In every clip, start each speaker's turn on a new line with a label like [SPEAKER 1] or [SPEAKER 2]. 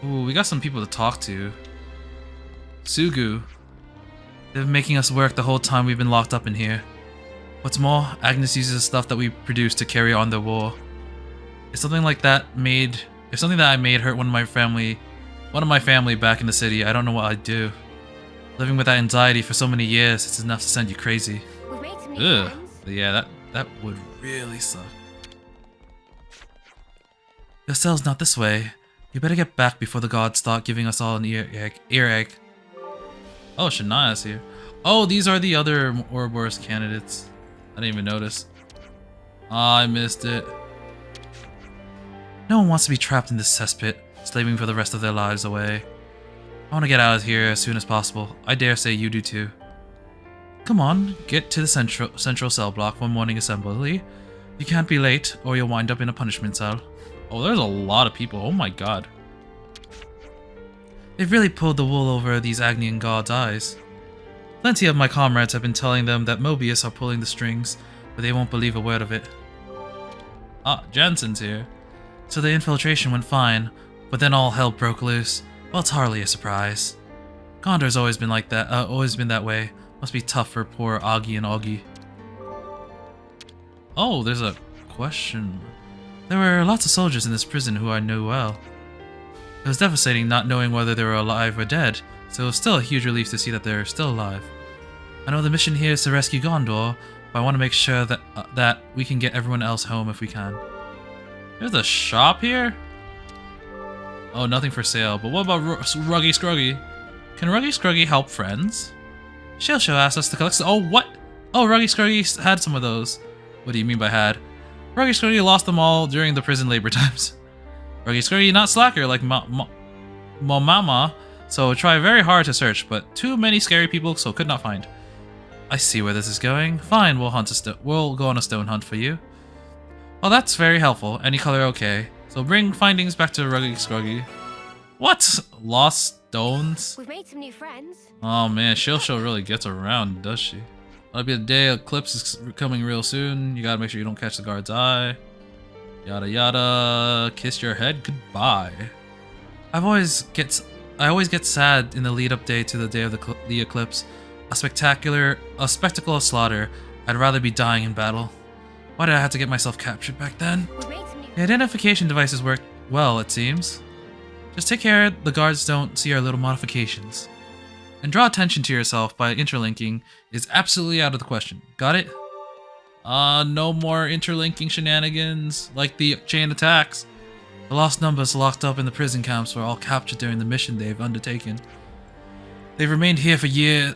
[SPEAKER 1] Ooh, we got some people to talk to. Sugu. They've been making us work the whole time we've been locked up in here. What's more, Agnes uses the stuff that we produce to carry on the war. If something that I made hurt one of my family back in the city, I don't know what I'd do. Living with that anxiety for so many years, it's enough to send you crazy.
[SPEAKER 2] We've made some new
[SPEAKER 1] Ugh.
[SPEAKER 2] friends.
[SPEAKER 1] Yeah, that would really suck. Your cell's not this way. You better get back before the gods start giving us all an ear egg. Oh, Shania's here. Oh, these are the other Ouroboros candidates. I didn't even notice. Ah, I missed it. No one wants to be trapped in this cesspit, slaving for the rest of their lives away. I want to get out of here as soon as possible. I dare say you do too. Come on, get to the central cell block for morning assembly. You can't be late, or you'll wind up in a punishment cell. Oh, there's a lot of people. Oh my god. They've really pulled the wool over these Agnian gods' eyes. Plenty of my comrades have been telling them that Mobius are pulling the strings, but they won't believe a word of it. Ah, Jansen's here. So the infiltration went fine, but then all hell broke loose. Well, it's hardly a surprise. Gondor's always been like that, that way. Must be tough for poor Augie and Augie. Oh, there's a question. There were lots of soldiers in this prison who I knew well. It was devastating not knowing whether they were alive or dead, so it was still a huge relief to see that they're still alive. I know the mission here is to rescue Gondor, but I want to make sure that we can get everyone else home if we can. There's a shop here? Oh, nothing for sale, but what about Ruggy Scruggy? Can Ruggy Scruggy help friends? She'll asked us to collect. Oh, what? Oh, Ruggy Scruggy had some of those. What do you mean by had? Ruggy Scruggy lost them all during the prison labor times. Ruggy Scruggy not slacker like Mama, so try very hard to search, but too many scary people, so could not find. I see where this is going. Fine, we'll go on a stone hunt for you. Well, that's very helpful. Any color okay. So bring findings back to Ruggy Scruggy. What? Lost stones?
[SPEAKER 2] We've made some new friends.
[SPEAKER 1] Oh man, Shilsho really gets around, does she? That'll be the day eclipse is coming real soon. You gotta make sure you don't catch the guard's eye. Yada yada. Kiss your head goodbye. I always get sad in the lead-up day to the day of the eclipse. A spectacle of slaughter. I'd rather be dying in battle. Why did I have to get myself captured back then?
[SPEAKER 2] We've made some new
[SPEAKER 1] The identification devices work well, it seems. Just take care the guards don't see our little modifications. And draw attention to yourself by interlinking is absolutely out of the question. Got it? No more interlinking shenanigans like the chain attacks. The lost numbers locked up in the prison camps were all captured during the mission they've undertaken. They've remained here for year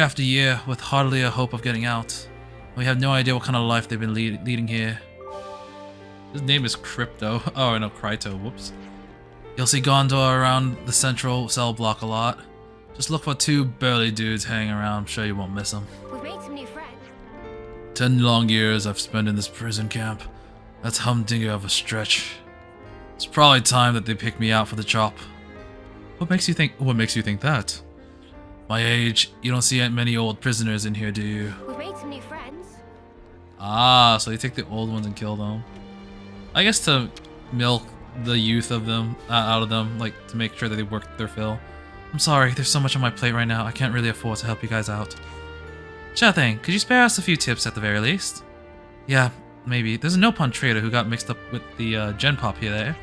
[SPEAKER 1] after year with hardly a hope of getting out. We have no idea what kind of life they've been leading here. His name is Crypto. Oh no, Kryto. Whoops. You'll see Gondor around the central cell block a lot. Just look for two burly dudes hanging around. I'm sure you won't miss them.
[SPEAKER 2] We've made some new friends.
[SPEAKER 1] 10 long years I've spent in this prison camp. That's humdinger of a stretch. It's probably time that they pick me out for the chop. What makes you think that? My age, you don't see many old prisoners in here, do you?
[SPEAKER 2] We've made some new friends.
[SPEAKER 1] Ah, so you take the old ones and kill them. I guess to milk the youth of them out of them, like to make sure that they work their fill. I'm sorry, there's so much on my plate right now, I can't really afford to help you guys out. Sure thing, could you spare us a few tips at the very least? Yeah, maybe. There's a no-pun trader who got mixed up with the gen pop here there.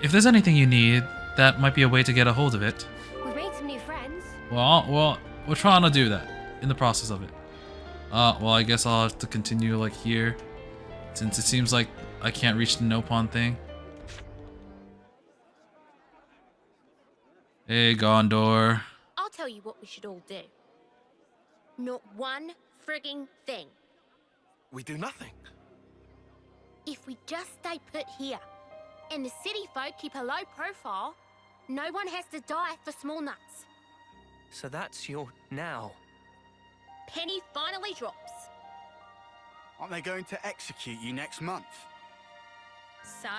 [SPEAKER 1] If there's anything you need, that might be a way to get a hold of it.
[SPEAKER 2] We've made some new friends.
[SPEAKER 1] Well, we're trying to do that, in the process of it. Well, I guess I'll have to continue like here, since it seems like I can't reach the no-pun thing. Hey, Gondor.
[SPEAKER 2] I'll tell you what we should all do. Not one frigging thing.
[SPEAKER 3] We do nothing.
[SPEAKER 2] If we just stay put here, and the city folk keep a low profile, no one has to die for small nuts.
[SPEAKER 3] So that's your now.
[SPEAKER 2] Penny finally drops.
[SPEAKER 4] Aren't they going to execute you next month?
[SPEAKER 2] So,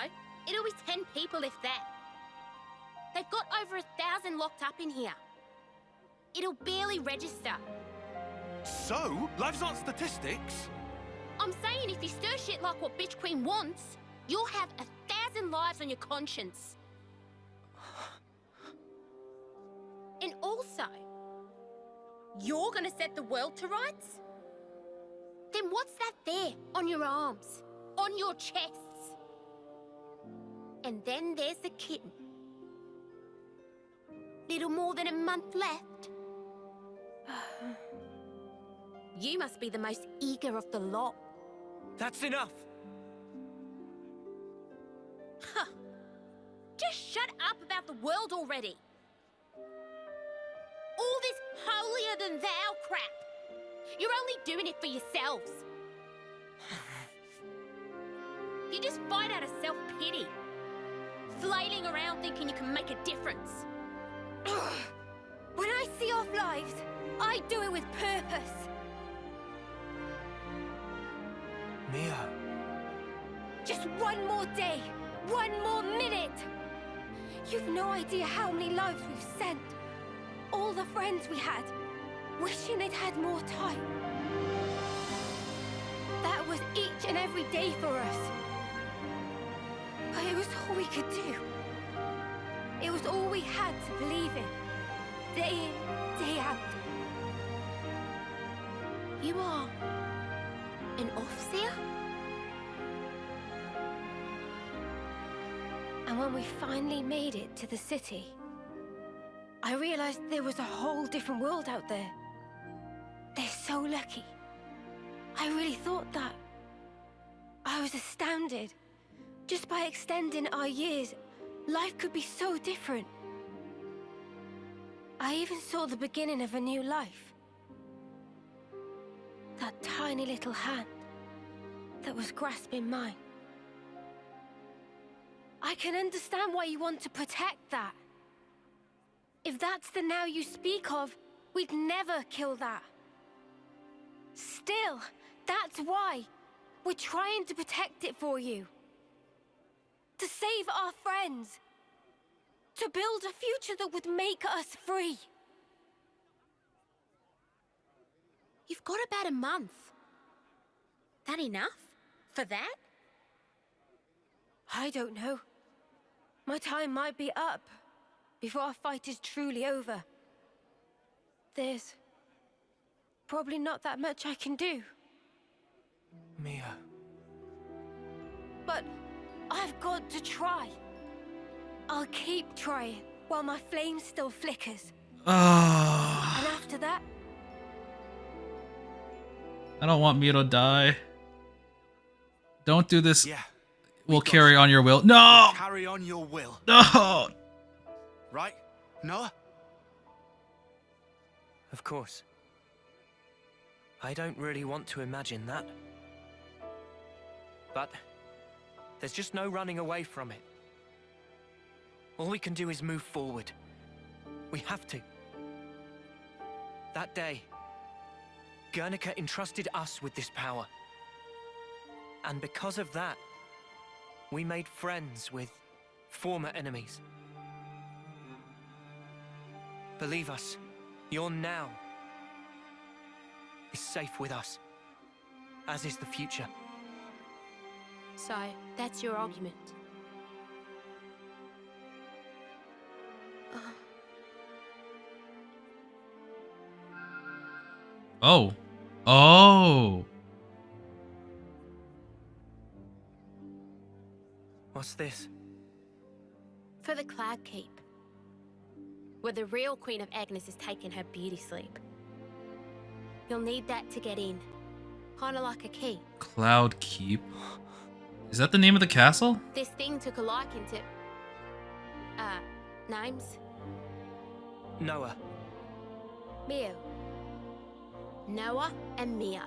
[SPEAKER 2] it'll be 10 people if that. They've got over 1,000 locked up in here. It'll barely register.
[SPEAKER 4] So? Lives aren't statistics?
[SPEAKER 2] I'm saying if you stir shit like what Bitch Queen wants, you'll have 1,000 lives on your conscience. And also, you're gonna set the world to rights? Then what's that there on your arms, on your chests? And then there's the kitten. Little more than a month left. You must be the most eager of the lot.
[SPEAKER 3] That's enough.
[SPEAKER 2] Huh. Just shut up about the world already. All this holier-than-thou crap. You're only doing it for yourselves. You just fight out of self-pity. Flailing around thinking you can make a difference. When I see off lives, I do it with purpose.
[SPEAKER 3] Mia.
[SPEAKER 2] Just one more day, one more minute. You've no idea how many lives we've sent. All the friends we had, wishing they'd had more time. That was each and every day for us. But it was all we could do. It was all we had to believe in. Day in, day out. You are an overseer? And when we finally made it to the city, I realized there was a whole different world out there. They're so lucky. I really thought that. I was astounded. Just by extending our years, life could be so different. I even saw the beginning of a new life. That tiny little hand that was grasping mine. I can understand why you want to protect that. If that's the now you speak of, we'd never kill that. Still, that's why we're trying to protect it for you. To save our friends. To build a future that would make us free. You've got about a month. That enough? For that? I don't know. My time might be up before our fight is truly over. There's probably not that much I can do.
[SPEAKER 3] Mia.
[SPEAKER 2] But I've got to try. I'll keep trying while my flame still flickers. And after that...
[SPEAKER 1] I don't want Mia to die. Don't do this.
[SPEAKER 4] Yeah.
[SPEAKER 1] We'll carry on your will. No!
[SPEAKER 4] Carry on your will.
[SPEAKER 1] No!
[SPEAKER 4] Right, Noah?
[SPEAKER 3] Of course. I don't really want to imagine that. But there's just no running away from it. All we can do is move forward. We have to. That day, Guernica entrusted us with this power. And because of that, we made friends with former enemies. Believe us, your now is safe with us, as is the future.
[SPEAKER 2] So, that's your argument?
[SPEAKER 1] Oh. Oh.
[SPEAKER 3] What's this?
[SPEAKER 2] For the Cloud Keep, where the real Queen of Agnes is taking her beauty sleep. You'll need that to get in. Kinda like a key.
[SPEAKER 1] Cloud Keep. Is that the name of the castle?
[SPEAKER 2] This thing took a liking to... names?
[SPEAKER 3] Noah.
[SPEAKER 2] Mio. Noah and Mio.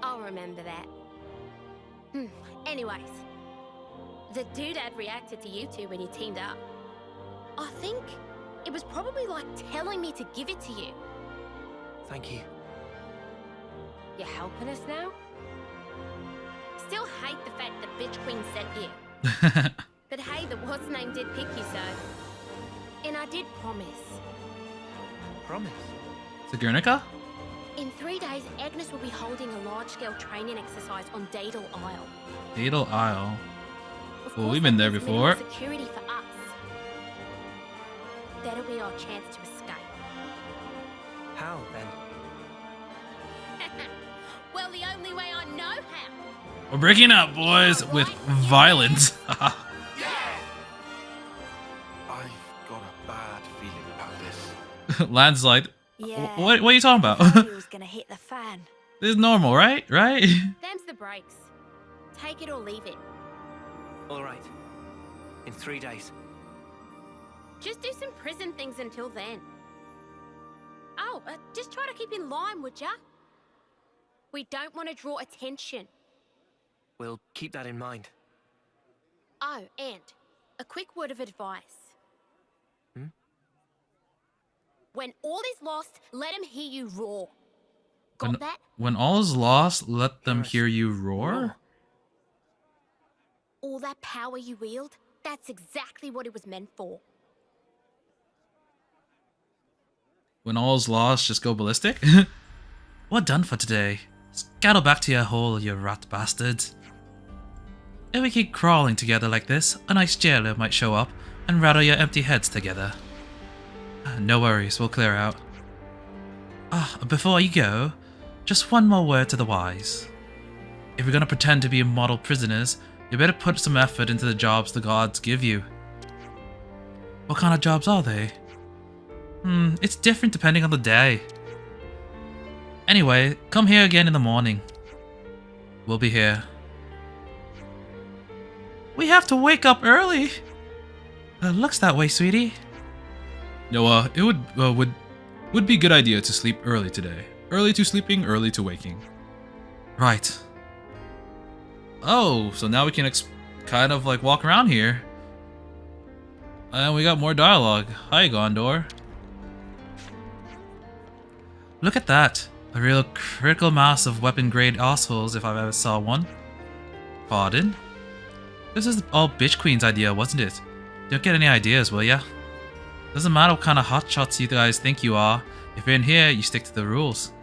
[SPEAKER 2] I'll remember that. Anyways. The doodad reacted to you two when you teamed up. I think it was probably like telling me to give it to you.
[SPEAKER 3] Thank you.
[SPEAKER 2] You're helping us now? Still hate the fact that Bitch Queen sent you. But hey, the what's-name did pick you, so... And I did promise.
[SPEAKER 3] Promise?
[SPEAKER 1] Is it Guernica?
[SPEAKER 2] In 3 days, Agnes will be holding a large-scale training exercise on Daedal Isle.
[SPEAKER 1] Daedal Isle.
[SPEAKER 2] Of
[SPEAKER 1] Well,
[SPEAKER 2] course,
[SPEAKER 1] we've been
[SPEAKER 2] that
[SPEAKER 1] there
[SPEAKER 2] means
[SPEAKER 1] before.
[SPEAKER 2] minimum security for us.
[SPEAKER 5] That'll be our chance to escape.
[SPEAKER 3] How, then?
[SPEAKER 5] Well, the only way I know how.
[SPEAKER 1] We're breaking up, boys, with violence.
[SPEAKER 4] I've got a bad feeling about this.
[SPEAKER 1] Lan's like,
[SPEAKER 2] Yeah.
[SPEAKER 1] what are you talking about?
[SPEAKER 2] He was gonna hit the fan.
[SPEAKER 1] This is normal, right? Right?
[SPEAKER 5] Them's the breaks. Take it or leave it.
[SPEAKER 3] All right. In 3 days.
[SPEAKER 5] Just do some prison things until then. Oh, just try to keep in line, would ya? We don't want to draw attention.
[SPEAKER 3] We'll keep that in mind.
[SPEAKER 5] Oh, and a quick word of advice. When all is lost, let him hear you roar. Got that?
[SPEAKER 1] When all is lost, let them
[SPEAKER 3] Yes.
[SPEAKER 1] hear you roar?
[SPEAKER 5] All that power you wield, that's exactly what it was meant for.
[SPEAKER 1] When all is lost, just go ballistic? We're done for today. Scuttle back to your hole, you rat bastards. If we keep crawling together like this, a nice jailer might show up and rattle your empty heads together. No worries, we'll clear out. Before you go, just one more word to the wise. If you're gonna pretend to be model prisoners, you better put some effort into the jobs the gods give you. What kind of jobs are they? It's different depending on the day. Anyway, come here again in the morning. We'll be here. We have to wake up early. Looks that way, sweetie. No, it would be a good idea to sleep early today. Early to sleeping, early to waking. Right. Oh, so now we can kind of like walk around here. And we got more dialogue. Hi, Gondor. Look at that. A real critical mass of weapon-grade assholes if I've ever saw one. Pardon? This is all Bitch Queen's idea, wasn't it? Don't get any ideas, will ya? Doesn't matter what kind of hotshots you guys think you are. If you're in here, you stick to the rules.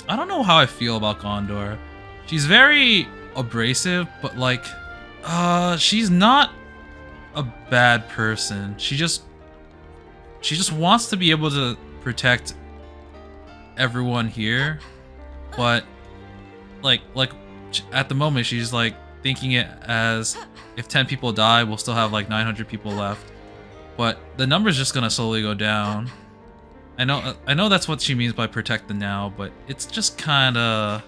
[SPEAKER 1] I don't know how I feel about Gondor. She's very abrasive, but like, she's not a bad person. She just wants to be able to protect everyone here, but like at the moment she's like thinking it as if 10 people die, we'll still have like 900 people left, but the number's just gonna slowly go down. I know that's what she means by protect the now, but it's just kind of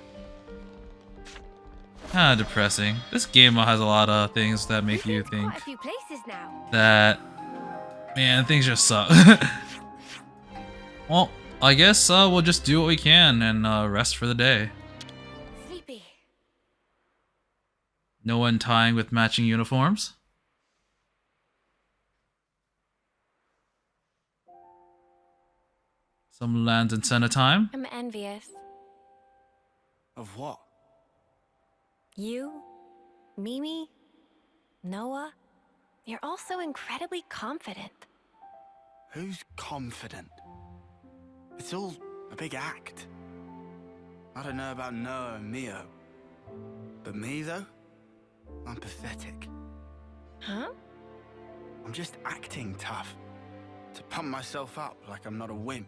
[SPEAKER 1] depressing. This game has a lot of things that make you think
[SPEAKER 2] Quite a few places now.
[SPEAKER 1] that, man, things just suck. Well, I guess we'll just do what we can and rest for the day.
[SPEAKER 2] Sleepy.
[SPEAKER 1] No one tying with matching uniforms? Some land and center time?
[SPEAKER 2] I'm envious.
[SPEAKER 4] Of what?
[SPEAKER 2] You, Mimi, Noah, you're all so incredibly confident.
[SPEAKER 4] Who's confident? It's all a big act. I don't know about Noah and Mio. But me, though? I'm pathetic.
[SPEAKER 2] Huh?
[SPEAKER 4] I'm just acting tough. To pump myself up like I'm not a wimp.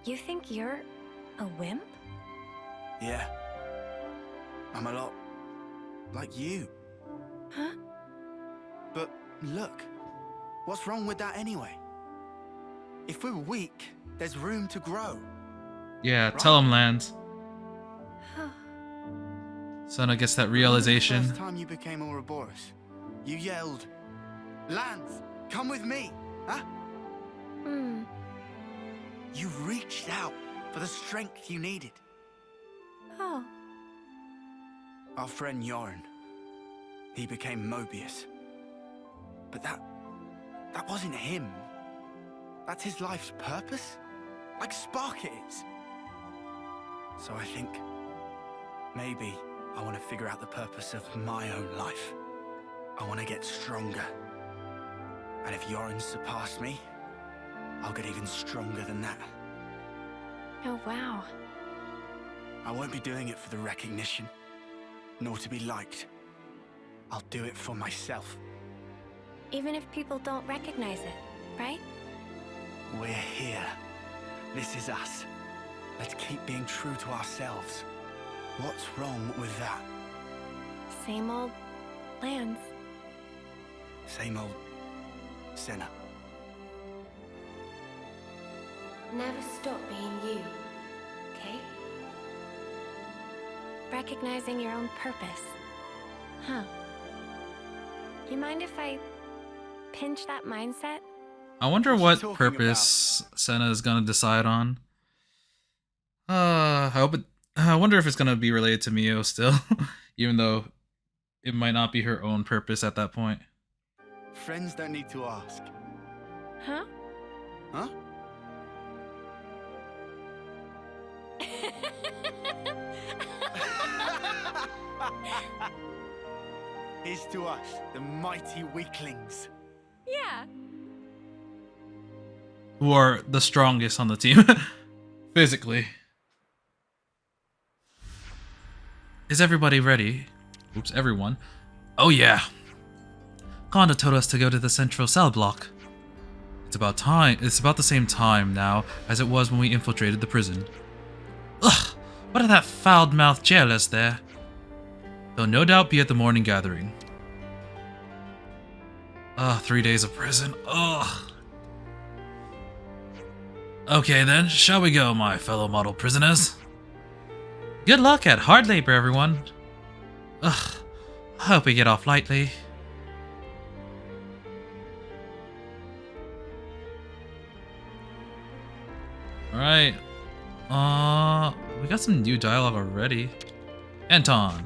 [SPEAKER 2] You think you're a wimp?
[SPEAKER 4] Yeah. I'm a lot like you.
[SPEAKER 2] Huh?
[SPEAKER 4] But look, what's wrong with that anyway? If we're weak, there's room to grow.
[SPEAKER 1] Yeah, tell him, Lance. Sona gets that realization.
[SPEAKER 4] The first time you became Ouroboros, you yelled, "Lance, come with me!" Huh? You reached out for the strength you needed.
[SPEAKER 2] Oh.
[SPEAKER 4] Our friend Yoren, he became Mobius. But that wasn't him. That's his life's purpose? Like Spark it is. So I think maybe I want to figure out the purpose of my own life. I want to get stronger. And if Yoren surpassed me, I'll get even stronger than that.
[SPEAKER 2] Oh, wow.
[SPEAKER 4] I won't be doing it for the recognition, nor to be liked. I'll do it for myself.
[SPEAKER 2] Even if people don't recognize it, right?
[SPEAKER 4] We're here. This is us. Let's keep being true to ourselves. What's wrong with that?
[SPEAKER 2] Same old plans.
[SPEAKER 4] Same old Senna.
[SPEAKER 2] Never stop being you, okay? Recognizing your own purpose. Huh. You mind if I pinch that mindset?
[SPEAKER 1] I wonder
[SPEAKER 4] What you
[SPEAKER 1] what
[SPEAKER 4] talking
[SPEAKER 1] purpose Senna is gonna decide on. I hope it. I wonder if it's gonna be related to Mio still, even though it might not be her own purpose at that point.
[SPEAKER 4] Friends don't need to ask.
[SPEAKER 2] Huh?
[SPEAKER 4] Huh? Here's to us, the mighty weaklings.
[SPEAKER 2] Yeah.
[SPEAKER 1] Who are the strongest on the team, physically. Is everybody ready? Oops, everyone. Oh yeah. Gonda told us to go to the central cell block. It's about time. It's about the same time now as it was when we infiltrated the prison. Ugh! What are that foul-mouthed jailers there? They'll no doubt be at the morning gathering. Ugh, 3 days of prison. Ugh. Okay then, shall we go, my fellow model prisoners? Good luck at hard labor, everyone. Ugh, I hope we get off lightly. Alright. We got some new dialogue already. Anton.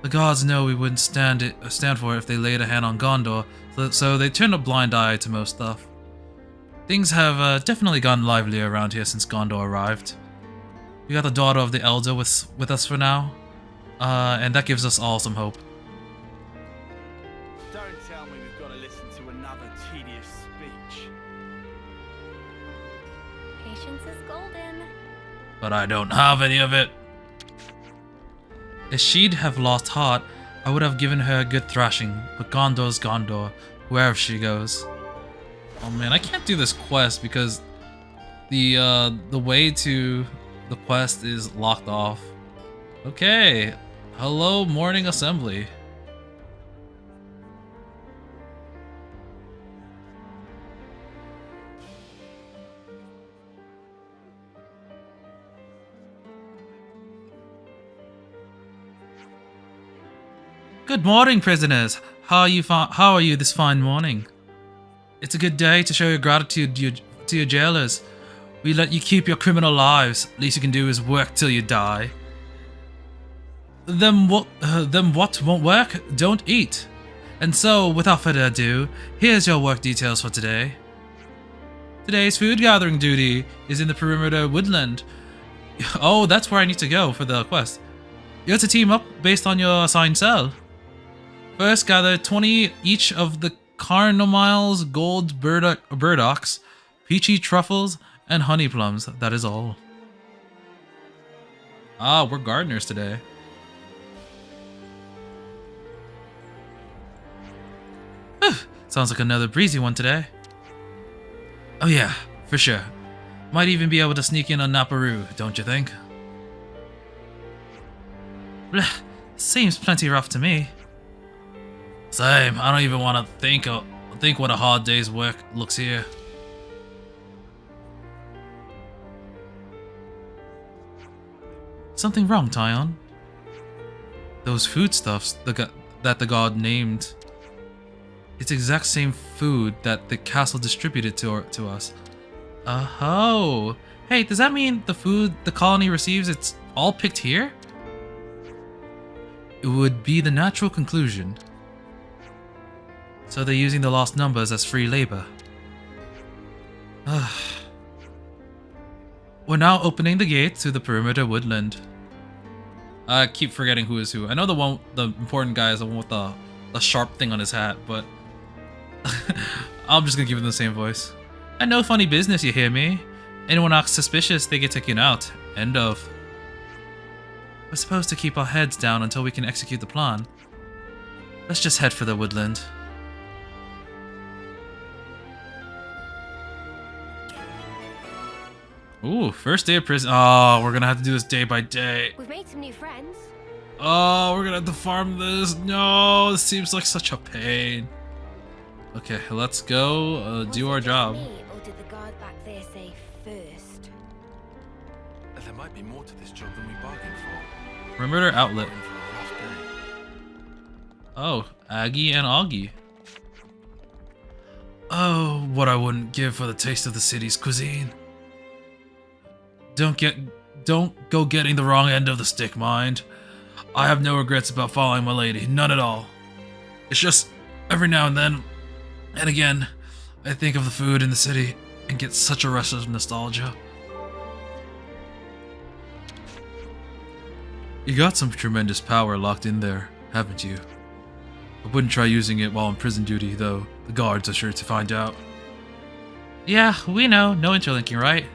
[SPEAKER 1] The gods know we wouldn't stand for it if they laid a hand on Gondor, so they turned a blind eye to most stuff. Things have definitely gotten livelier around here since Gondor arrived. We got the daughter of the Elder with us for now, and that gives us all some hope.
[SPEAKER 4] Don't tell me we've got to listen to another tedious speech.
[SPEAKER 2] Patience is golden.
[SPEAKER 1] But I don't have any of it. If she'd have lost heart, I would have given her a good thrashing, but Gondor's Gondor, wherever she goes. Oh man, I can't do this quest because the way to the quest is locked off. Okay, hello morning assembly. Good morning, prisoners. How are you this fine morning? It's a good day to show your gratitude to your jailers. We let you keep your criminal lives. Least you can do is work till you die. Them what won't work, don't eat. And so, without further ado, here's your work details for today. Today's food gathering duty is in the perimeter woodland. Oh, that's where I need to go for the quest. You're to team up based on your assigned cell. First, gather 20 each of the Carnomiles gold burdocks, peachy truffles, and honey plums. That is all. Ah, we're gardeners today. Whew, sounds like another breezy one today. Oh yeah, for sure. Might even be able to sneak in on Naparu, don't you think? Blech, seems plenty rough to me. Same, I don't even want to think what a hard day's work looks here. Something wrong, Tyon? Those foodstuffs that the god named. It's the exact same food that the castle distributed to us. Oh, hey, does that mean the food the colony receives, it's all picked here? It would be the natural conclusion. So they're using the lost numbers as free labor. We're now opening the gate to the perimeter woodland. I keep forgetting who is who. I know the important guy is the one with the sharp thing on his hat, but I'm just gonna give him the same voice. I know funny business, you hear me? Anyone acts suspicious, they get taken out. End of. We're supposed to keep our heads down until we can execute the plan. Let's just head for the woodland. Ooh, first day of prison. Oh, we're gonna have to do this day by day.
[SPEAKER 2] We've made some new friends.
[SPEAKER 1] Oh, we're gonna have to farm this. No, this seems like such a pain. Okay, let's go do our job.
[SPEAKER 2] Me, or did the guard back there say first?
[SPEAKER 4] There might be more to this job than we bargained for.
[SPEAKER 1] Perimeter outlet.
[SPEAKER 4] We're in for a rough day.
[SPEAKER 1] Oh, Aggie and Augie. Oh, what I wouldn't give for the taste of the city's cuisine. Don't go getting the wrong end of the stick, mind. I have no regrets about following my lady, none at all. It's just, every now and then, and again, I think of the food in the city and get such a rush of nostalgia. You got some tremendous power locked in there, haven't you? I wouldn't try using it while on prison duty, though. The guards are sure to find out. Yeah, we know. No interlinking, right?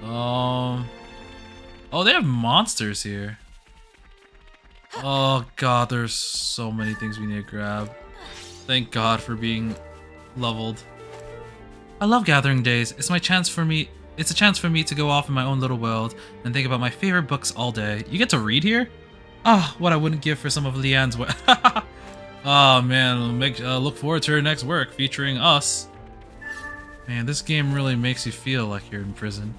[SPEAKER 1] Oh, they have monsters here. Oh god, there's so many things we need to grab. Thank god for being leveled. I love gathering days. It's a chance for me to go off in my own little world and think about my favorite books all day. You get to read here? Ah, what I wouldn't give for some of Leanne's Oh man, look forward to her next work featuring us. Man, this game really makes you feel like you're in prison.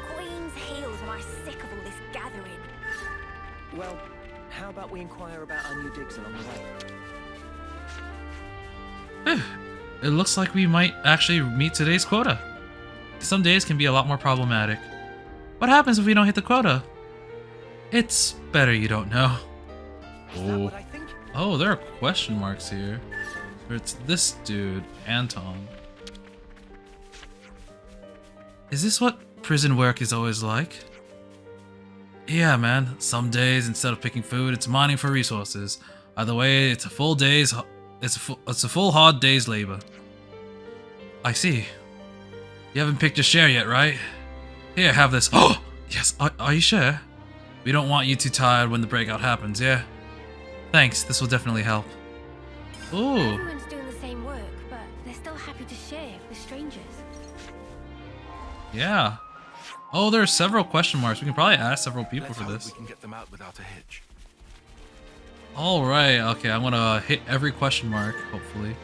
[SPEAKER 2] Queen's heels, am I sick of all this gathering?
[SPEAKER 3] Well, how about we inquire about our new digs along the way?
[SPEAKER 1] It looks like we might actually meet today's quota. Some days can be a lot more problematic. What happens if we don't hit the quota? It's better you don't know.
[SPEAKER 3] Is that what I think?
[SPEAKER 1] Oh, there are question marks here. Or it's this dude, Anton. Is this what prison work is always like? Yeah, man. Some days, instead of picking food, it's mining for resources. Either way, it's a full hard day's labor. I see. You haven't picked your share yet, right? Here, have this. Oh, yes. Are you sure? We don't want you too tired when the breakout happens, yeah? Thanks, this will definitely help. Ooh.
[SPEAKER 2] Everyone's doing the same work, but they're still happy to share with strangers.
[SPEAKER 1] Yeah. Oh, there are several question marks. We can probably ask several people
[SPEAKER 4] Let's
[SPEAKER 1] for
[SPEAKER 4] hope
[SPEAKER 1] this.
[SPEAKER 4] we can get them out without a hitch.
[SPEAKER 1] Alright, okay, I'm gonna hit every question mark, hopefully.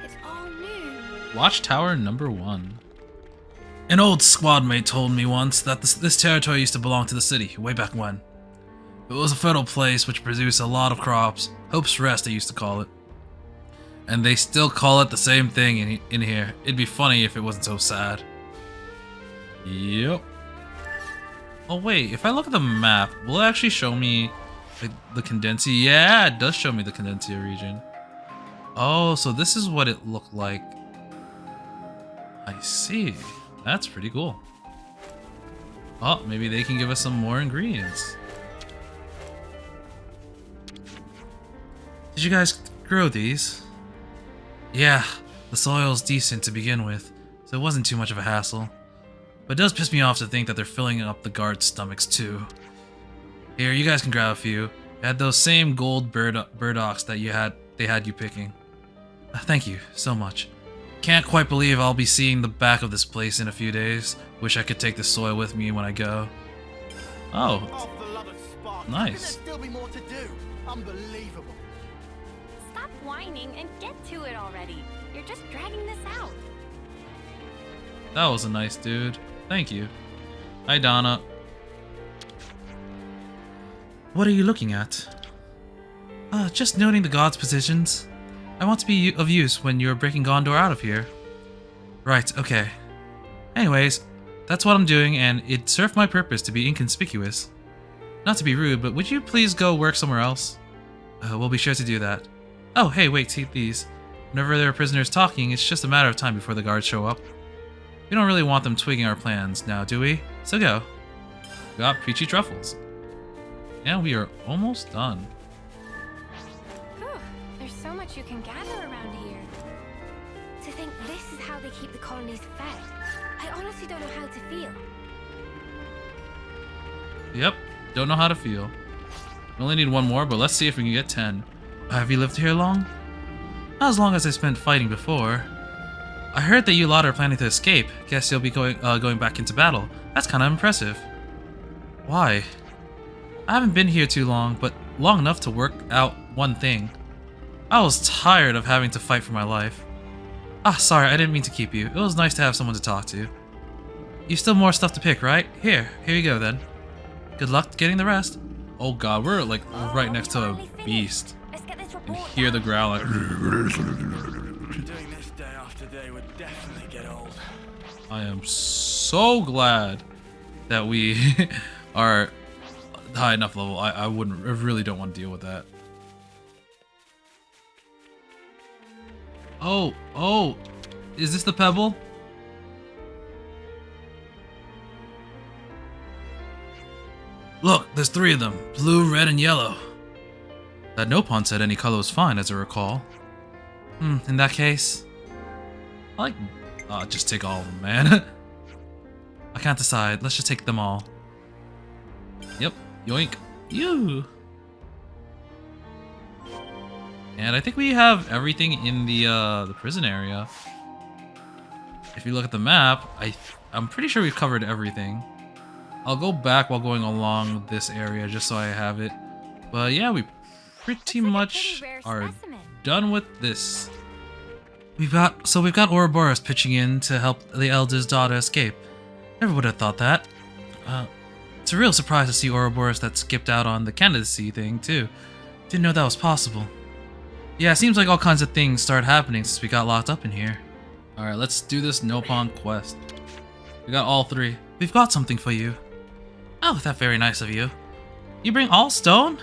[SPEAKER 2] It's all new.
[SPEAKER 1] Watchtower number 1. An old squad mate told me once that this territory used to belong to the city, way back when. It was a fertile place which produced a lot of crops. Hope's Rest, they used to call it. And they still call it the same thing in here. It'd be funny if it wasn't so sad. Yep. Oh wait, if I look at the map, will it actually show me the Condensia? Yeah, it does show me the Condensia region. Oh, so this is what it looked like. I see. That's pretty cool. Oh, maybe they can give us some more ingredients. Did you guys grow these? Yeah, the soil's decent to begin with, so it wasn't too much of a hassle. But it does piss me off to think that they're filling up the guards' stomachs too. Here, you guys can grab a few. They had those same gold burdocks that they had you picking. Thank you so much. Can't quite believe I'll be seeing the back of this place in a few days. Wish I could take the soil with me when I go. Oh,
[SPEAKER 4] For the love of Spark,
[SPEAKER 1] nice.
[SPEAKER 4] Could there still be more to do? Unbelievable.
[SPEAKER 5] Stop whining and get to it already. You're just dragging this out.
[SPEAKER 1] That was a nice dude. Thank you. Hi, Donna. What are you looking at? Just noting the gods' positions. I want to be of use when you're breaking Gondor out of here. Right, okay. Anyways, that's what I'm doing, and it served my purpose to be inconspicuous. Not to be rude, but would you please go work somewhere else? We'll be sure to do that. Oh, hey, wait, take these. Whenever there are prisoners talking, it's just a matter of time before the guards show up. We don't really want them twigging our plans now, do we? So go. Got peachy truffles. And we are almost done.
[SPEAKER 2] Whew, there's so much you can gather around here. To think this is how they keep the colonies fed. I honestly don't know how to feel.
[SPEAKER 1] Yep, don't know how to feel. We only need one more, but let's see if we can get 10. Have you lived here long? Not as long as I spent fighting before. I heard that you lot are planning to escape. Guess you'll be going back into battle. That's kind of impressive. Why? I haven't been here too long, but long enough to work out one thing. I was tired of having to fight for my life. Ah, sorry, I didn't mean to keep you. It was nice to have someone to talk to. You still more stuff to pick, right? Here you go then. Good luck getting the rest. Oh god, we're like right next to a beast.
[SPEAKER 2] Let's get this
[SPEAKER 1] You
[SPEAKER 2] report
[SPEAKER 1] can hear the growl like...
[SPEAKER 4] Doing this day after day would definitely get old.
[SPEAKER 1] I am so glad that we are high enough level. I really don't want to deal with that. Oh, is this the pebble? Look, there's 3 of them. Blue, red, and yellow. That Nopon said any color was fine, as I recall. In that case... I like... just take all of them, man. I can't decide. Let's just take them all. Yep. Yoink. You. And I think we have everything in the prison area. If you look at the map, I'm pretty sure we've covered everything. I'll go back while going along this area just so I have it. But yeah, we pretty much are done with this. We've got Ouroboros pitching in to help the Elder's daughter escape. Never would have thought that. It's a real surprise to see Ouroboros that skipped out on the candidacy thing too. Didn't know that was possible. Yeah, it seems like all kinds of things started happening since we got locked up in here. Alright, let's do this Nopon quest. We got all 3. We've got something for you. Oh, that's very nice of you. You bring all stone?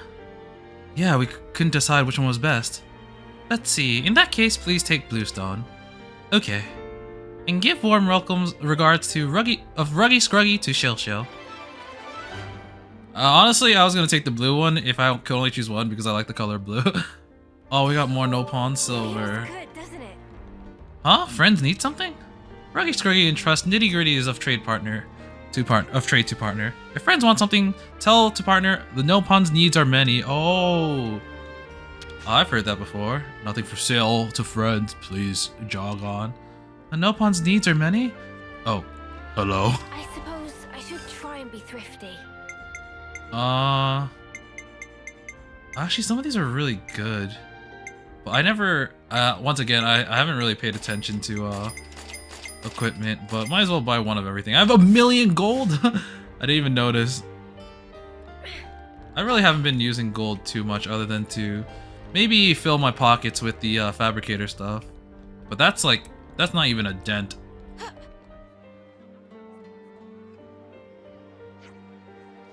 [SPEAKER 1] Yeah, we couldn't decide which one was best. Let's see, in that case, please take blue stone. Okay. And give warm welcomes regards to Ruggy Scruggy to Shill Shill. Honestly, I was gonna take the blue one if I could only choose one because I like the color blue. Oh, we got more Nopon silver.
[SPEAKER 2] Good, doesn't it?
[SPEAKER 1] Huh? Friends need something? Ruggy Scruggy entrusts nitty gritties of trade to partner. If friends want something, tell to partner. The Nopon's needs are many. Oh, I've heard that before. Nothing for sale to friends. Please jog on. The Nopon's needs are many. Oh, hello.
[SPEAKER 2] I suppose I should try and be thrifty.
[SPEAKER 1] Actually, some of these are really good. But I never. Once again, I haven't really paid attention to equipment, but might as well buy one of everything. I have 1,000,000 gold. I didn't even notice. I really haven't been using gold too much, other than to maybe fill my pockets with the fabricator stuff. But that's not even a dent.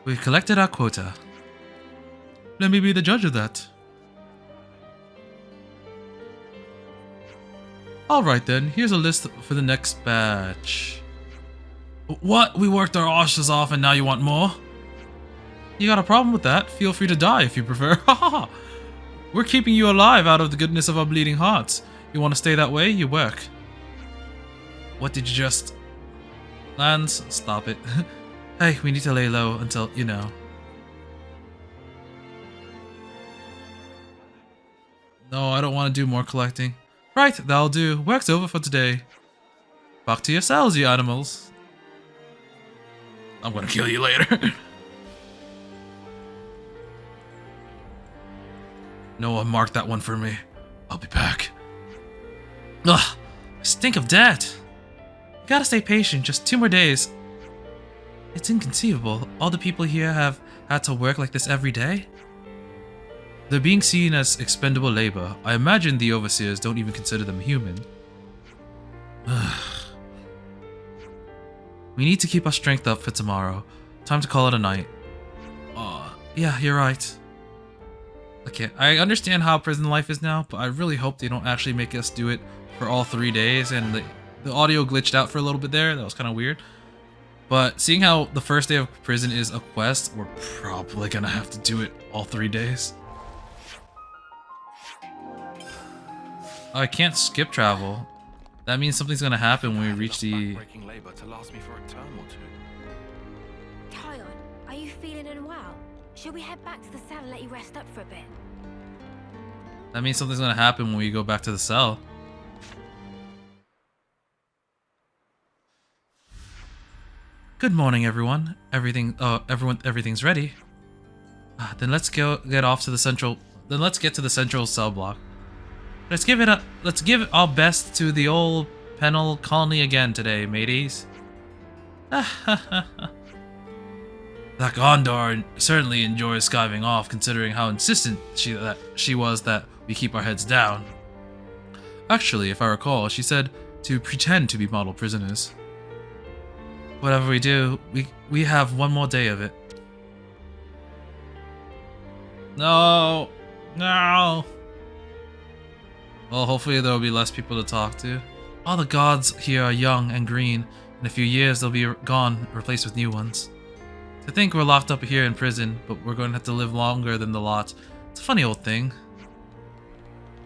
[SPEAKER 1] We've collected our quota. Let me be the judge of that. Alright then, here's a list for the next batch. What? We worked our asses off and now you want more? You got a problem with that? Feel free to die if you prefer. We're keeping you alive out of the goodness of our bleeding hearts. You want to stay that way? You work. What did you just... Lance, stop it. Hey, we need to lay low until, you know. No, I don't want to do more collecting. Right, that'll do. Work's over for today. Back to your cells, you animals. I'm gonna kill you later. No one marked that one for me. I'll be back. Ugh, I stink of debt. You gotta stay patient, just 2 more days. It's inconceivable. All the people here have had to work like this every day. They're being seen as expendable labor. I imagine the overseers don't even consider them human. We need to keep our strength up for tomorrow. Time to call it a night. Yeah, you're right. Okay, I understand how prison life is now, but I really hope they don't actually make us do it for all 3 days, and the audio glitched out for a little bit there. That was kind of weird. But seeing how the first day of prison is a quest, we're probably gonna have to do it all 3 days. I can't skip travel. That means something's gonna happen when we reach the...
[SPEAKER 4] Breaking labor to last me for a term or two.
[SPEAKER 2] Kion, are you feeling unwell? Should we head back to the cell and let you rest up for a bit?
[SPEAKER 1] That means something's gonna happen when we go back to the cell. Good morning, everyone. Everything's ready. Then let's get off to the central. Then let's get to the central cell block. Let's give our best to the old penal colony again today, mateys. That Gondor certainly enjoys skiving off, considering how insistent she was that we keep our heads down. Actually, if I recall, she said to pretend to be model prisoners. Whatever we do, we have one more day of it. No. Well, hopefully there will be less people to talk to. All the gods here are young and green. In a few years, they'll be gone, replaced with new ones. To think we're locked up here in prison, but we're going to have to live longer than the lot. It's a funny old thing.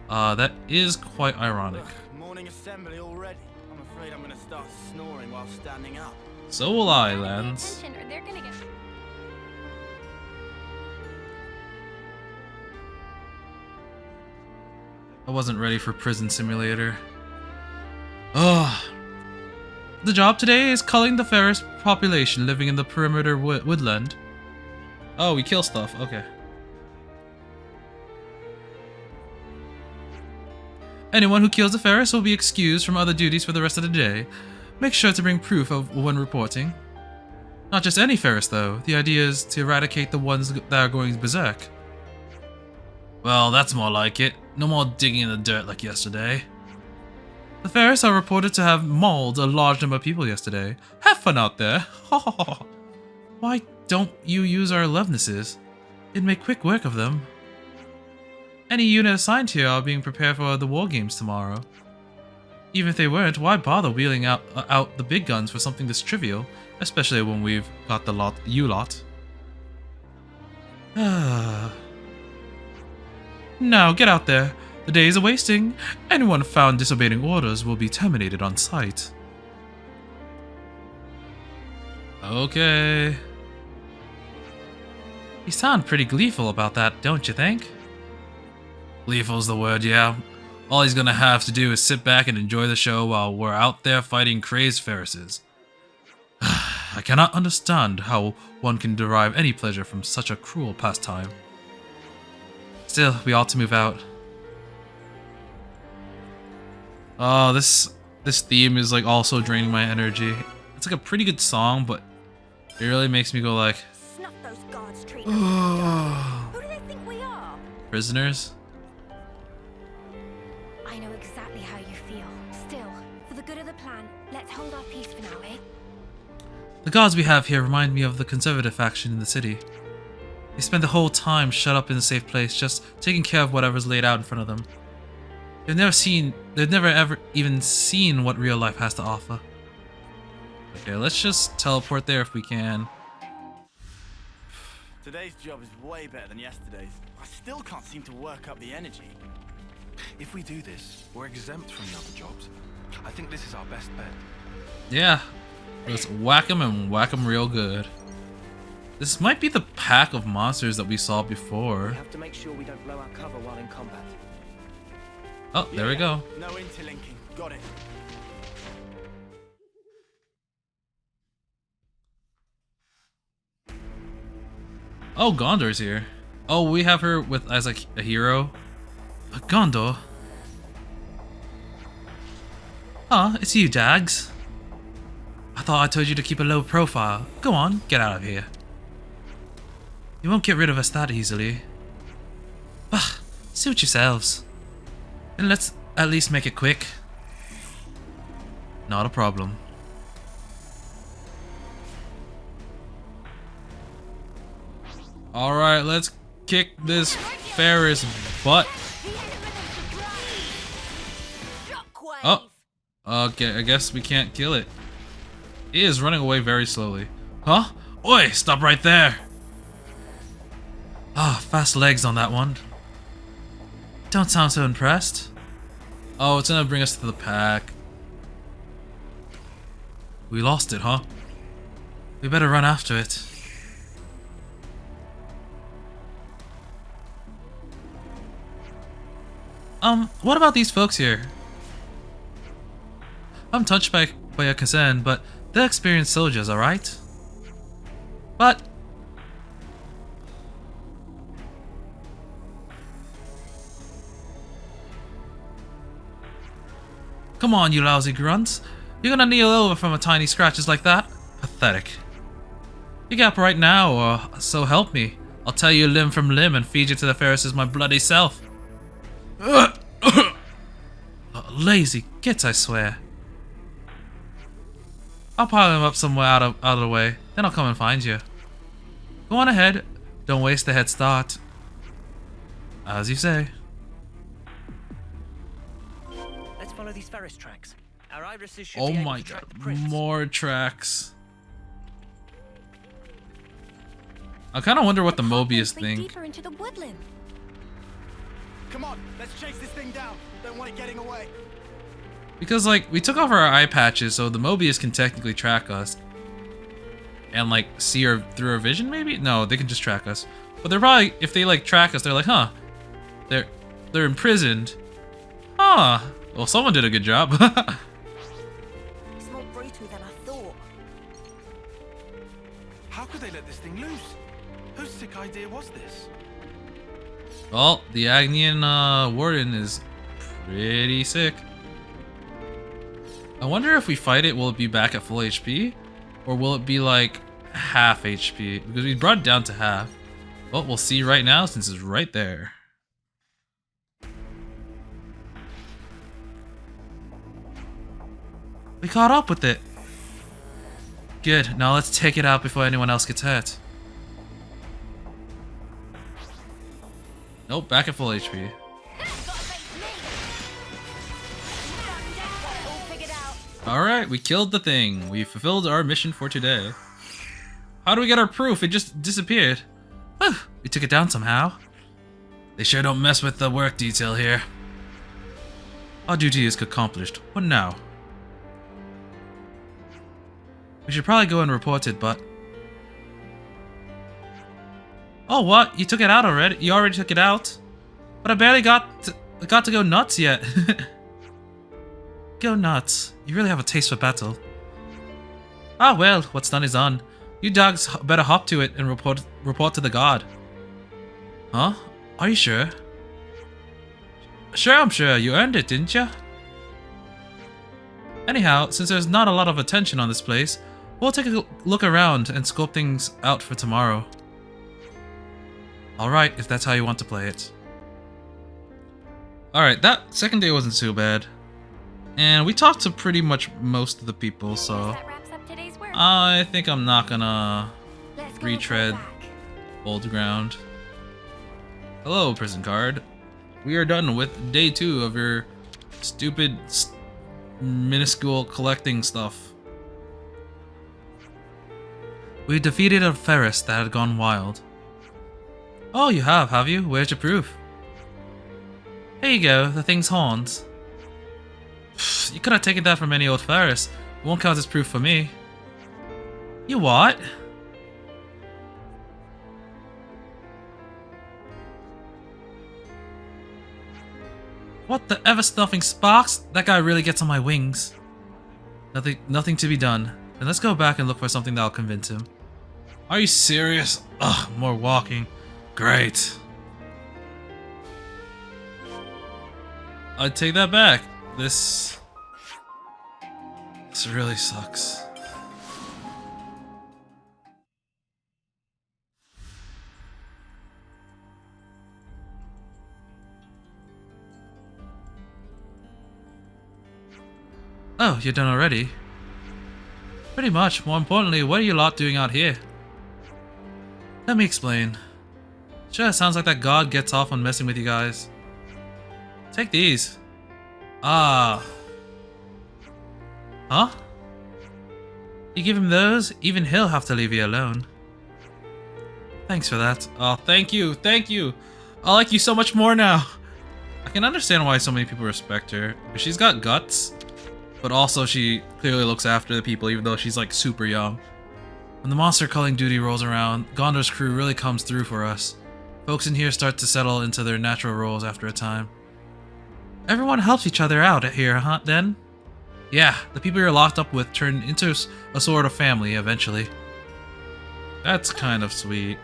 [SPEAKER 1] That is quite ironic.
[SPEAKER 4] Morning assembly already. I'm afraid I'm going to start snoring while standing up.
[SPEAKER 1] So will I, Lance.
[SPEAKER 5] Attention, or they're gonna get.
[SPEAKER 1] I wasn't ready for Prison Simulator. Ugh. The job today is culling the Ferris population living in the perimeter woodland. Oh, we kill stuff. Okay. Anyone who kills the Ferris will be excused from other duties for the rest of the day. Make sure to bring proof of when reporting. Not just any Ferris, though. The idea is to eradicate the ones that are going berserk. Well, that's more like it. No more digging in the dirt like yesterday. The Ferris are reported to have mauled a large number of people yesterday. Have fun out there. Why don't you use our Lovnesses? It'd make quick work of them. Any unit assigned here are being prepared for the war games tomorrow. Even if they weren't, why bother wheeling out the big guns for something this trivial, especially when we've got the lot. Now get out there. The days are wasting. Anyone found disobeying orders will be terminated on sight. Okay. You sound pretty gleeful about that, don't you think? Gleeful's the word, yeah. All he's gonna have to do is sit back and enjoy the show while we're out there fighting crazed Ferrises. I cannot understand how one can derive any pleasure from such a cruel pastime. Still, we ought to move out. Oh, this theme is like also draining my energy. It's like a pretty good song, but it really makes me go like,
[SPEAKER 2] Snuff those guards treating us. Who do they think we are?
[SPEAKER 1] prisoners?
[SPEAKER 2] I know exactly how you feel. Still, for the good of the plan, let's hold our peace for now, eh?
[SPEAKER 1] The gods we have here remind me of the conservative faction in the city. They spend the whole time shut up in a safe place, just taking care of whatever's laid out in front of them. They've never ever even seen what real life has to offer. Okay, let's just teleport there if we can.
[SPEAKER 4] Today's job is way better than yesterday's. I still can't seem to work up the energy.
[SPEAKER 6] If we do this, we're exempt from the other jobs. I think this is our best bet.
[SPEAKER 1] Yeah, let's whack them and whack them real good. This might be the pack of monsters that we saw before.
[SPEAKER 3] We have to make sure we don't blow our cover while in combat.
[SPEAKER 1] Oh, there we go.
[SPEAKER 4] No interlinking. Got it.
[SPEAKER 1] Oh, Gondor's here. Oh, we have her with as like a hero. Gondor. Ah, it's you, Dags. I thought I told you to keep a low profile. Go on, get out of here. You won't get rid of us that easily. Bah, suit yourselves. And let's at least make it quick. Not a problem. Alright, let's kick this Ferris butt. Oh, okay, I guess we can't kill it. It is running away very slowly. Huh? Oi, stop right there. Ah, fast legs on that one. Don't sound so impressed. Oh, it's gonna bring us to the pack. We lost it, huh? We better run after it. What about these folks here? I'm touched by your concern, but they're experienced soldiers, alright? But come on, you lousy grunts. You're gonna kneel over from a tiny scratches like that? Pathetic. You get up right now, or so help me. I'll tear you limb from limb and feed you to the Ferris as my bloody self. Lazy gits, I swear. I'll pile him up somewhere out of the way, then I'll come and find you. Go on ahead. Don't waste the head start. As you say.
[SPEAKER 3] Let's follow these Ferris tracks. Our irises should
[SPEAKER 1] Oh
[SPEAKER 3] be able
[SPEAKER 1] my
[SPEAKER 3] to track
[SPEAKER 1] god,
[SPEAKER 3] the prints.
[SPEAKER 1] more tracks. I kind of wonder what the Mobius think.
[SPEAKER 2] Deeper into the woodland.
[SPEAKER 4] Come on, let's chase this thing down. Don't want it getting away.
[SPEAKER 1] Because, like, we took off our eye patches, so the Mobius can technically track us. And, like, see her through our vision, maybe? No, they can just track us. But they're probably, if they, like, track us, they're like, huh. They're imprisoned. Huh. Well, someone did a good job.
[SPEAKER 2] It's more brutal than I thought.
[SPEAKER 6] How could they let this thing loose? Whose sick idea was this?
[SPEAKER 1] Well, the Agnian Warden is pretty sick. I wonder if we fight it, will it be back at full HP? Or will it be like half HP? Because we brought it down to half. Well, we'll see right now since it's right there. We caught up with it. Good, now let's take it out before anyone else gets hurt. Nope, back at full HP. Alright, we killed the thing. We fulfilled our mission for today. How do we get our proof? It just disappeared. Whew, we took it down somehow. They sure don't mess with the work detail here. Our duty is accomplished. What now? We should probably go and report it, but... Oh, what? You took it out already? You already took it out? But I barely got to go nuts yet. Go nuts. You really have a taste for battle. Ah well, what's done is done. You dogs better hop to it and report to the guard. Huh? Are you sure? Sure, I'm sure. You earned it, didn't you? Anyhow, since there's not a lot of attention on this place, we'll take a look around and scope things out for tomorrow. Alright, if that's how you want to play it. Alright, that second day wasn't too bad. And we talked to pretty much most of the people, so...
[SPEAKER 2] That wraps up today's work.
[SPEAKER 1] I think I'm not gonna
[SPEAKER 2] Let's go
[SPEAKER 1] retread
[SPEAKER 2] back.
[SPEAKER 1] old ground. Hello, prison guard. We are done with day 2 of your stupid, minuscule collecting stuff. We defeated a Ferris that had gone wild. Oh, you have you? Where's your proof? Here you go, the thing's horns. Pfft, you could have taken that from any old Ferris. It won't count as proof for me. You what? What the ever-stuffing sparks? That guy really gets on my wings. Nothing to be done. Then let's go back and look for something that'll convince him. Are you serious? Ugh, more walking. Great. I'd take that back. This really sucks. Oh, you're done already? Pretty much. More importantly, what are you lot doing out here? Let me explain. Sure, sounds like that god gets off on messing with you guys. Take these. Ah. Huh? You give him those, even he'll have to leave you alone. Thanks for that. Oh, thank you, thank you. I like you so much more now. I can understand why so many people respect her. She's got guts, but also she clearly looks after the people even though she's like super young. When the monster culling duty rolls around, Gondor's crew really comes through for us. Folks in here start to settle into their natural roles after a time. Everyone helps each other out here, huh, then? Yeah, the people you're locked up with turn into a sort of family eventually. That's kind of sweet.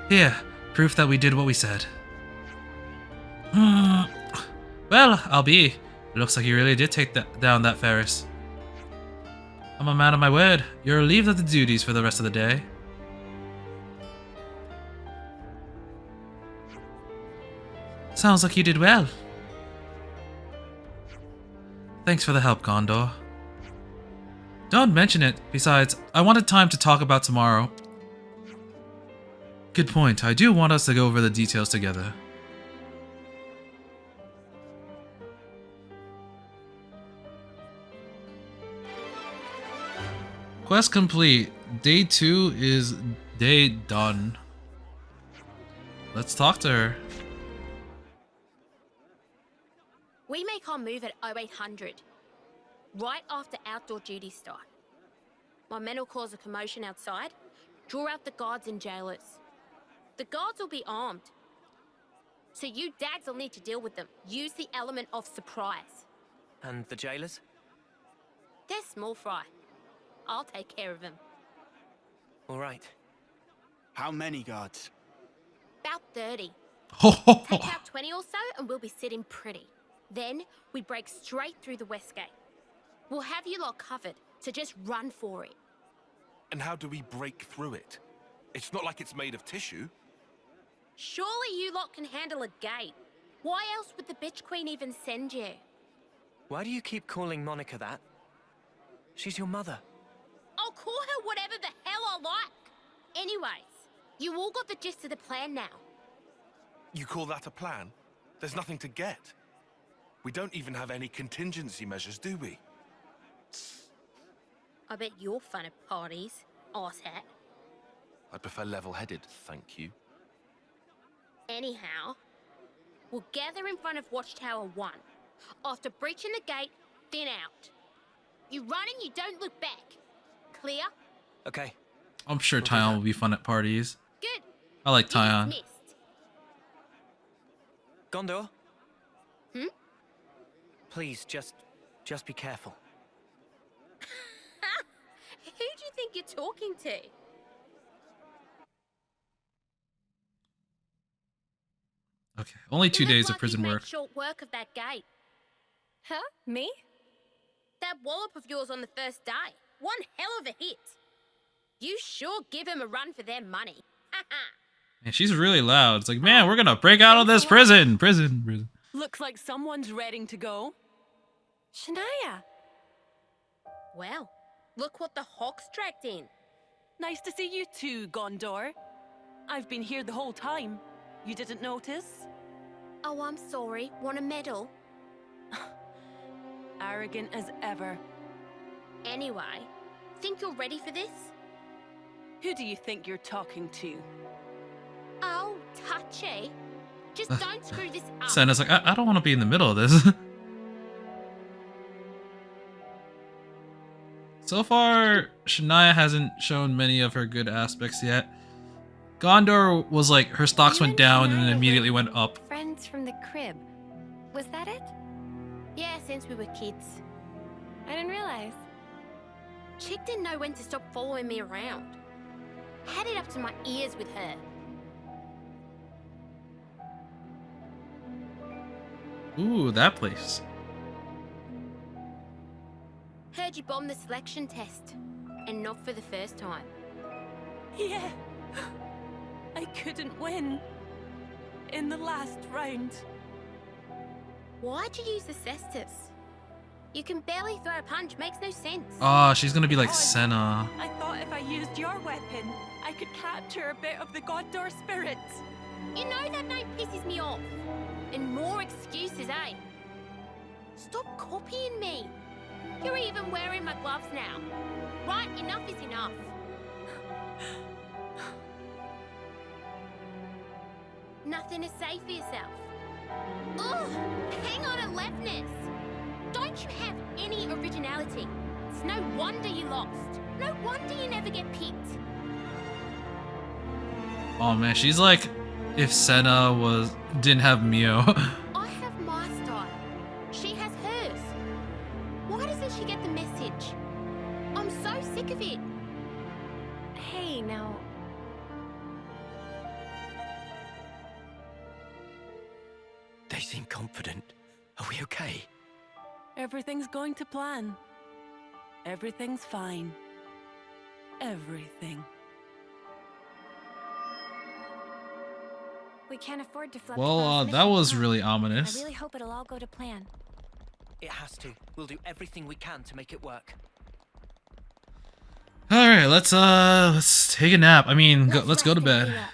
[SPEAKER 1] Here, proof that we did what we said. Well, I'll be. It looks like you really did take down that Ferris. I'm a man of my word. You're relieved of the duties for the rest of the day. Sounds like you did well. Thanks for the help, Gondor. Don't mention it. Besides, I wanted time to talk about tomorrow. Good point. I do want us to go over the details together. Quest complete. Day 2 is day done. Let's talk to her.
[SPEAKER 5] We make our move at 0800, right after outdoor duties start. My men will cause a commotion outside, draw out the guards and jailers. The guards will be armed, so you dags will need to deal with them. Use the element of surprise.
[SPEAKER 3] And the jailers?
[SPEAKER 5] They're small fry. I'll take care of them.
[SPEAKER 3] All right.
[SPEAKER 4] How many guards?
[SPEAKER 5] About 30.
[SPEAKER 1] Ho ho ho.
[SPEAKER 5] Take out 20 or so and we'll be sitting pretty. Then we break straight through the west gate. We'll have you lot covered, so just run for it.
[SPEAKER 6] And how do we break through it? It's not like it's made of tissue.
[SPEAKER 5] Surely you lot can handle a gate. Why else would the bitch queen even send you?
[SPEAKER 3] Why do you keep calling Monica that? She's your mother.
[SPEAKER 5] I'll call her whatever the hell I like. Anyways, you all got the gist of the plan now.
[SPEAKER 6] You call that a plan? There's nothing to get. We don't even have any contingency measures, do we?
[SPEAKER 5] I bet you're fun at parties, arsehat.
[SPEAKER 6] I prefer level-headed, thank you.
[SPEAKER 5] Anyhow, we'll gather in front of Watchtower 1. After breaching the gate, thin out. You run and you don't look back. Clear?
[SPEAKER 3] Okay.
[SPEAKER 1] I'm sure Tyon will be fun at parties.
[SPEAKER 5] Good.
[SPEAKER 1] I like Tyon.
[SPEAKER 5] Dismissed.
[SPEAKER 3] Gondor,
[SPEAKER 5] Hmm?
[SPEAKER 3] please, just be careful.
[SPEAKER 5] Who do you think you're talking to?
[SPEAKER 1] Okay, only 2
[SPEAKER 5] You look
[SPEAKER 1] days of
[SPEAKER 5] like
[SPEAKER 1] prison
[SPEAKER 5] you've made
[SPEAKER 1] work.
[SPEAKER 5] short work of that gate.
[SPEAKER 2] Huh? Me?
[SPEAKER 5] That wallop of yours on the first day. One hell of a hit. You sure give him a run for their money.
[SPEAKER 1] Man, she's really loud. It's like, man, we're gonna break out of this prison. Prison.
[SPEAKER 7] Looks like someone's ready to go.
[SPEAKER 2] Shania.
[SPEAKER 5] Well, look what the Hawks dragged in.
[SPEAKER 7] Nice to see you too, Gondor. I've been here the whole time. You didn't notice?
[SPEAKER 5] Oh, I'm sorry. Want a medal?
[SPEAKER 7] Arrogant as ever.
[SPEAKER 5] Anyway, think you're ready for this?
[SPEAKER 7] Who do you think you're talking to?
[SPEAKER 5] Oh, touchy. Just don't screw this up.
[SPEAKER 1] Senna's like, I don't want to be in the middle of this. So far, Shania hasn't shown many of her good aspects yet. Gondor was like, her stocks went down and then immediately went up.
[SPEAKER 2] Friends from the crib. Was that it?
[SPEAKER 5] Yeah, since we were kids.
[SPEAKER 2] I didn't realize.
[SPEAKER 5] Chick didn't know when to stop following me around. Had it up to my ears with her.
[SPEAKER 1] Ooh, that place.
[SPEAKER 5] Heard you bombed the selection test. And not for the first time.
[SPEAKER 7] Yeah. I couldn't win. In the last round.
[SPEAKER 5] Why'd you use the cestus? You can barely throw a punch, makes no sense.
[SPEAKER 1] Oh, she's gonna be like Senna.
[SPEAKER 7] I thought if I used your weapon, I could capture a bit of the Gondor spirit.
[SPEAKER 5] You know that name pisses me off. And more excuses, eh? Stop copying me. You're even wearing my gloves now. Right, enough is enough. Nothing to say for yourself. Ugh, hang on to leftness. Don't you have any originality? It's no wonder you lost. No wonder you never get picked.
[SPEAKER 1] Oh man, she's like if Senna didn't have Mio.
[SPEAKER 5] I have my style. She has hers. Why doesn't she get the message?
[SPEAKER 2] now.
[SPEAKER 3] They seem confident. Are we okay?
[SPEAKER 7] Everything's going to plan. Everything's fine. Everything.
[SPEAKER 2] We can't afford to flip
[SPEAKER 1] Well, that was really ominous.
[SPEAKER 2] I really hope it'll all go to plan.
[SPEAKER 3] It has to. We'll do everything we can to make it work.
[SPEAKER 1] All right, let's take a nap. I mean, let's go to
[SPEAKER 2] rest and
[SPEAKER 1] bed.
[SPEAKER 2] heal up.